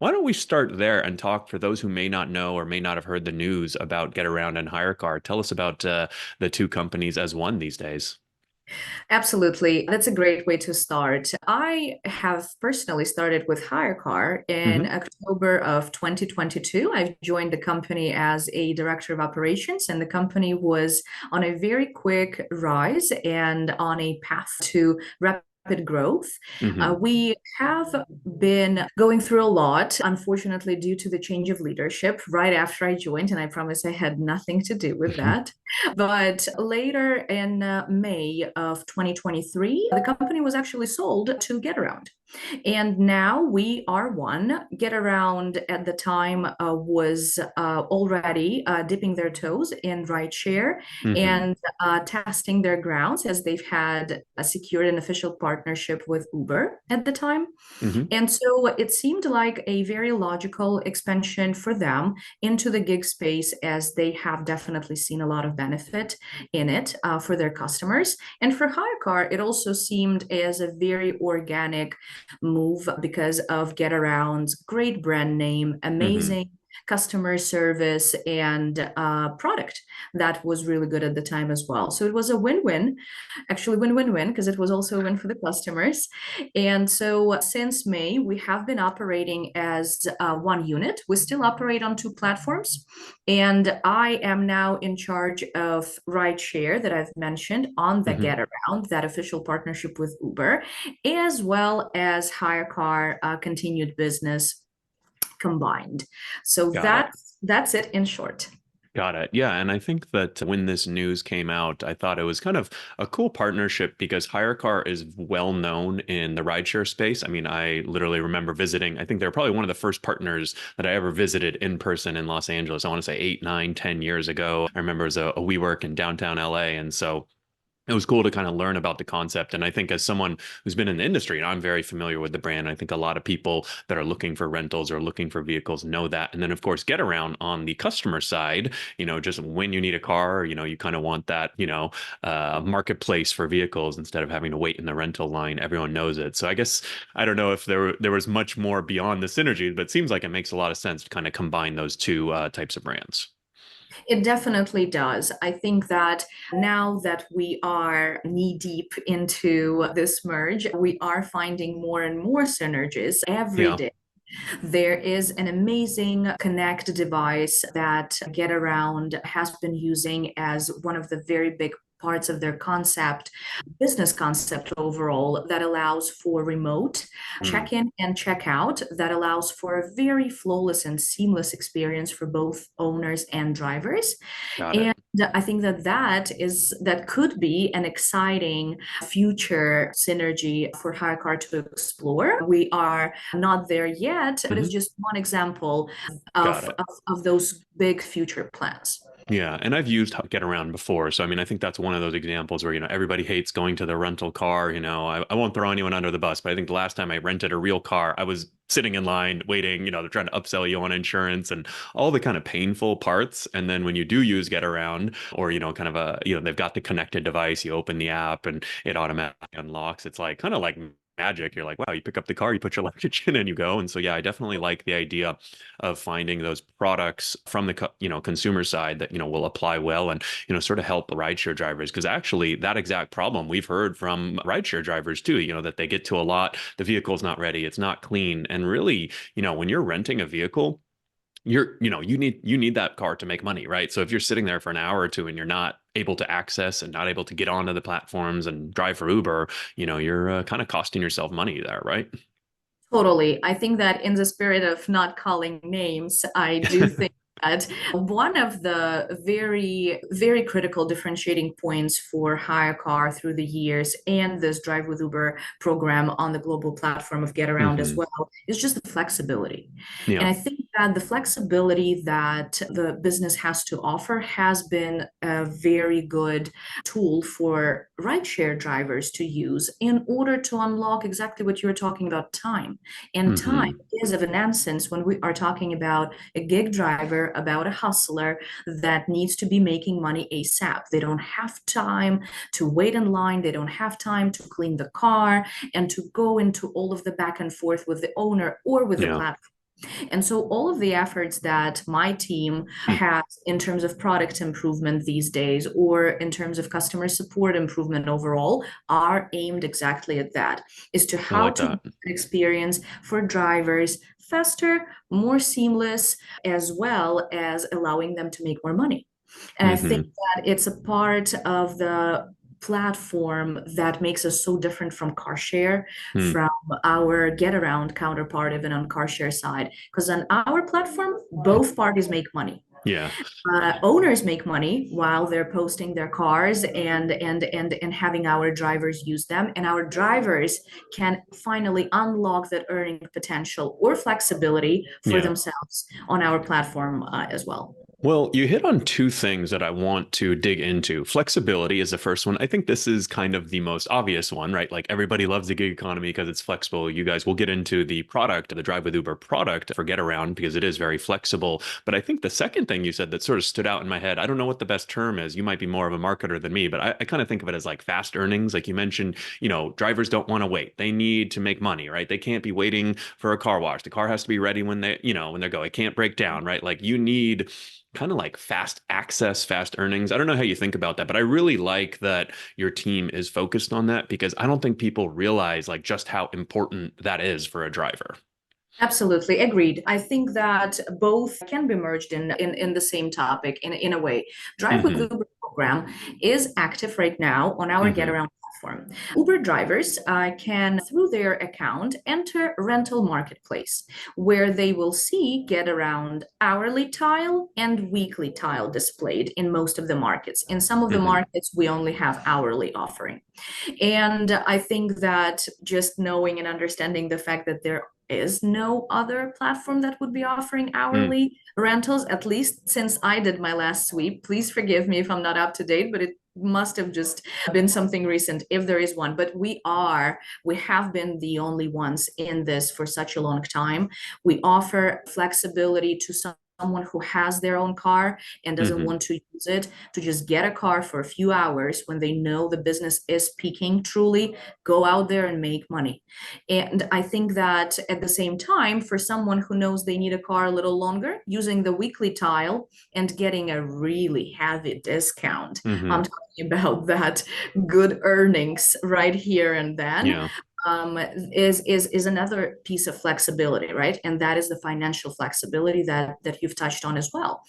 Why don't we start there and talk for those who may not know or may not have heard the news about Getaround and HyreCar? Tell us about the two companies as one these days. Absolutely. That's a great way to start. I have personally started with HyreCar in Hmm. October of 2022. I joined the company as a director of operations, and the company was on a very quick rise and on a path to rapid growth. Hmm. We have been going through a lot, unfortunately, due to the change of leadership right after I joined, and I promise I had nothing to do with that. But later in May of 2023, the company was actually sold to Getaround. And now we are one. Getaround at the time was already dipping their toes in rideshare Hmm. and testing their grounds as they've had secured an official partnership with Uber at the time. Hmm. And so it seemed like a very logical expansion for them into the gig space, as they have definitely seen a lot of benefit in it for their customers. And for HireCar, it also seemed as a very organic move because of Getaround's great brand name, Hmm. amazing customer service, and product that was really good at the time as well. So it was a win-win, actually win-win-win, because it was also a win for the customers. And so since May, we have been operating as one unit. We still operate on two platforms. And I am now in charge of rideshare that I've mentioned on the Hmm. Getaround, that official partnership with Uber, as well as HireCar continued business combined. So Got it. that's it in short. Got it. Yeah. And I think that when this news came out, I thought it was kind of a cool partnership because HyreCar is well known in the rideshare space. I mean, I literally remember visiting, I think they're probably one of the first partners that I ever visited in person in Los Angeles. I want to say 8, 9, 10 years ago. I remember it was a WeWork in downtown LA. And so it was cool to kind of learn about the concept. And I think as someone who's been in the industry, and I'm very familiar with the brand, I think a lot of people that are looking for rentals or looking for vehicles know that. And then, of course, get around on the customer side, just when you need a car, you kind of want that, marketplace for vehicles instead of having to wait in the rental line. Everyone knows it. So I guess I don't know if there was much more beyond the synergies, but it seems like it makes a lot of sense to kind of combine those two types of brands. It definitely does. I think that now that we are knee deep into this merge, we are finding more and more synergies every Yeah. day. There is an amazing Connect device that Getaround has been using as one of the very big parts of their concept, business concept overall, that allows for remote Mm, check-in and check-out, that allows for a very flawless and seamless experience for both owners and drivers. got it. And I think that could be an exciting future synergy for HireCar to explore. We are not there yet, but it's Hmm. just one example Got of, it. of, of those big future plans. Yeah, and I've used Get Around before. So I mean, I think that's one of those examples where, everybody hates going to the rental car. I won't throw anyone under the bus, but I think the last time I rented a real car, I was sitting in line waiting, they're trying to upsell you on insurance and all the kind of painful parts. And then when you do use Get Around or, kind of they've got the connected device, you open the app and it automatically unlocks. It's like kind of like magic. You're like, wow, you pick up the car, you put your luggage in and you go. And so, yeah, I definitely like the idea of finding those products from the consumer side that will apply well and sort of help rideshare drivers because actually that exact problem we've heard from rideshare drivers too, that they get to a lot, the vehicle's not ready, it's not clean, and really, when you're renting a vehicle, you need that car to make money, right? So if you're sitting there for an hour or two and you're not able to access and not able to get onto the platforms and drive for Uber, you're kind of costing yourself money there, right? Totally. I think that in the spirit of not calling names, I do think that one of the very, very critical differentiating points for HireCar through the years and this Drive with Uber program on the global platform of Getaround as Hmm. well is just the flexibility. And Yeah. I think that the flexibility that the business has to offer has been a very good tool for rideshare drivers to use in order to unlock exactly what you were talking about, time. And time Hmm. is of an essence when we are talking about a gig driver, about a hustler that needs to be making money ASAP. They don't have time to wait in line. They don't have time to clean the car and to go into all of the back and forth with the owner or with the Yeah. platform. And so all of the efforts that my team Hmm. has in terms of product improvement these days, or in terms of customer support improvement overall, are aimed exactly at that, is to I how like to that. make an experience for drivers faster, more seamless, as well as allowing them to make more money. And I think Hmm. that it's a part of the platform that makes us so different from car share, Hmm. from our get around counterpart, even on car share side. Because on our platform, both parties make money. Yeah. Owners make money while they're posting their cars and having our drivers use them, and our drivers can finally unlock that earning potential or flexibility for Yeah. themselves on our platform as well. Well, you hit on two things that I want to dig into. Flexibility is the first one. I think this is kind of the most obvious one, right? Like everybody loves the gig economy because it's flexible. You guys will get into the product, the Drive with Uber product for Getaround because it is very flexible. But I think the second thing you said that sort of stood out in my head, I don't know what the best term is. You might be more of a marketer than me, but I kind of think of it as like fast earnings. Like you mentioned, drivers don't want to wait. They need to make money, right? They can't be waiting for a car wash. The car has to be ready when when they go. It can't break down, right? Like you need kind of like fast access, fast earnings. I don't know how you think about that, but I really like that your team is focused on that because I don't think people realize like just how important that is for a driver. Absolutely, agreed. I think that both can be merged in the same topic in a way. Drive with Hmm. Uber program is active right now on our Hmm. Getaround platform. Uber drivers can, through their account, enter rental marketplace, where they will see Getaround hourly tile and weekly tile displayed in most of the markets. In some of the Hmm. markets, we only have hourly offering. And I think that just knowing and understanding the fact that there is no other platform that would be offering Mm. hourly rentals, at least since I did my last sweep. Please forgive me if I'm not up to date, but it must have just been something recent if there is one. But we have been the only ones in this for such a long time. We offer flexibility to someone who has their own car and doesn't Hmm. want to use it to just get a car for a few hours when they know the business is peaking truly, go out there and make money. And I think that at the same time, for someone who knows they need a car a little longer, using the weekly tile and getting a really heavy discount. I'm Hmm. talking about that good earnings right here and then. Yeah. Is another piece of flexibility, right? And that is the financial flexibility that you've touched on as well.